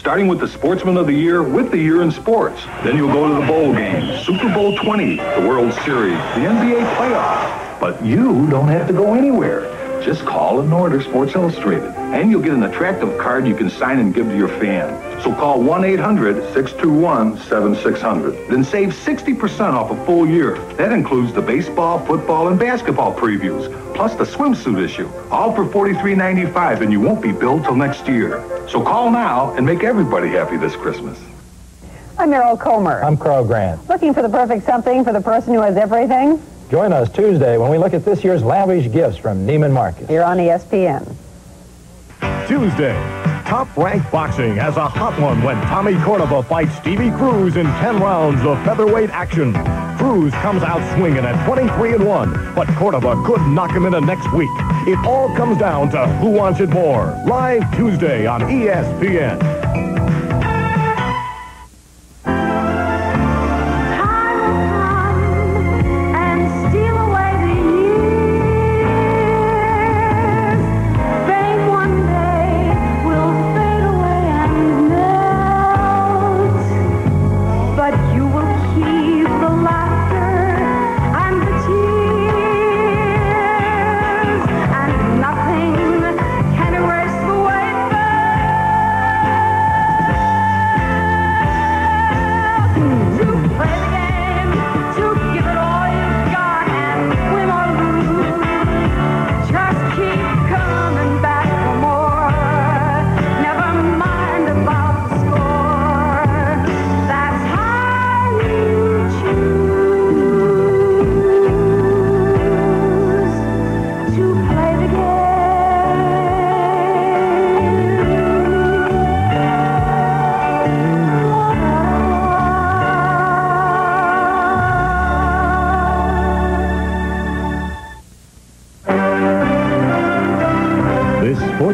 starting with the Sportsman of the Year with the Year in Sports. Then you'll go to the bowl games, Super Bowl 20, the World Series, the NBA playoffs. But you don't have to go anywhere. Just call and order Sports Illustrated, and you'll get an attractive card you can sign and give to your fan. So call 1-800-621-7600. Then save 60% off a full year. That includes the baseball, football, and basketball previews, plus the swimsuit issue, all for $43.95, and you won't be billed till next year. So call now and make everybody happy this Christmas. I'm Meryl Comer. I'm Carl Grant. Looking for the perfect something for the person who has everything? Join us Tuesday when we look at this year's lavish gifts from Neiman Marcus. Here on ESPN. Tuesday, Top Rank Boxing has a hot one when Tommy Cordova fights Stevie Cruz in 10 rounds of featherweight action. Cruz comes out swinging at 23-1, but Cordova could knock him into next week. It all comes down to who wants it more. Live Tuesday on ESPN.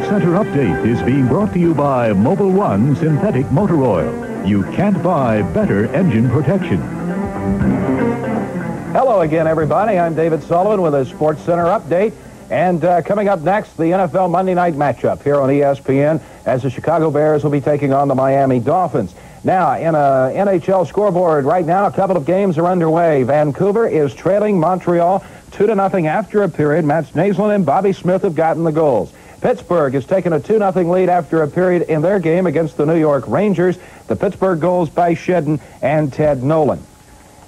Center Update is being brought to you by Mobil 1 Synthetic Motor Oil. You can't buy better engine protection. Hello again, everybody. I'm David Sullivan with a Sports Center Update. And coming up next, the NFL Monday night matchup here on ESPN as the Chicago Bears will be taking on the Miami Dolphins. Now, in a NHL scoreboard right now, a couple of games are underway. Vancouver is trailing Montreal 2-0 after a period. Matt Naslund and Bobby Smith have gotten the goals. Pittsburgh has taken a 2-0 lead after a period in their game against the New York Rangers. The Pittsburgh goals by Shedden and Ted Nolan.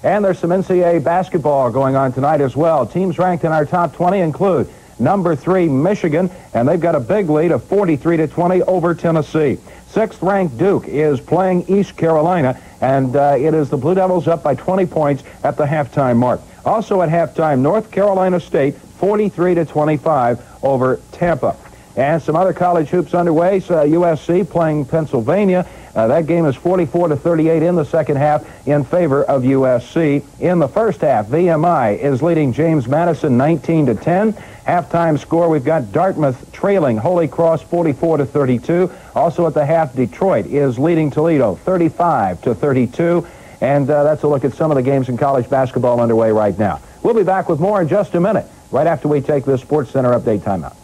And there's some NCAA basketball going on tonight as well. Teams ranked in our top 20 include number 3 Michigan, and they've got a big lead of 43-20 over Tennessee. 6th ranked Duke is playing East Carolina, and it is the Blue Devils up by 20 points at the halftime mark. Also at halftime, North Carolina State 43-25 over Tampa. And some other college hoops underway. USC playing Pennsylvania. That game is 44-38 in the second half in favor of USC. In the first half, VMI is leading James Madison 19-10. Halftime score, we've got Dartmouth trailing Holy Cross 44-32. Also at the half, Detroit is leading Toledo 35-32. And that's a look at some of the games in college basketball underway right now. We'll be back with more in just a minute, right after we take this Sports Center Update timeout.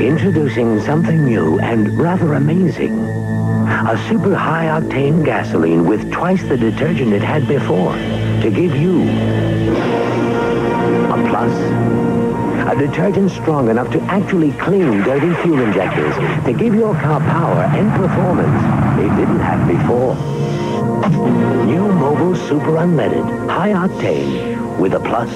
Introducing something new and rather amazing. A super high-octane gasoline with twice the detergent it had before to give you a plus. A detergent strong enough to actually clean dirty fuel injectors to give your car power and performance it didn't have before. New Mobil Super Unleaded, high-octane with a plus.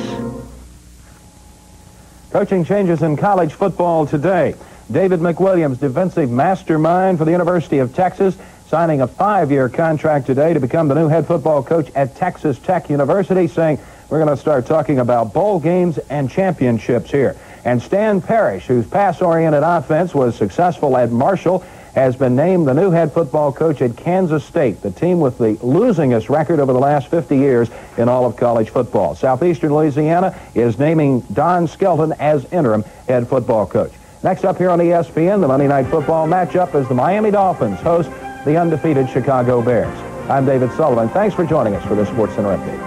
Coaching changes in college football today. David McWilliams, defensive mastermind for the University of Texas, signing a 5-year contract today to become the new head football coach at Texas Tech University, saying we're going to start talking about bowl games and championships here. And Stan Parrish, whose pass-oriented offense was successful at Marshall, has been named the new head football coach at Kansas State, the team with the losingest record over the last 50 years in all of college football. Southeastern Louisiana is naming Don Skelton as interim head football coach. Next up here on ESPN, the Monday Night Football matchup as the Miami Dolphins host the undefeated Chicago Bears. I'm David Sullivan. Thanks for joining us for this Sports Center Update.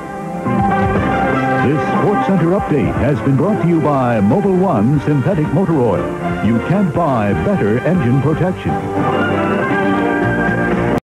This Sports Sports Center update has been brought to you by Mobil 1 Synthetic Motor Oil. You can't buy better engine protection.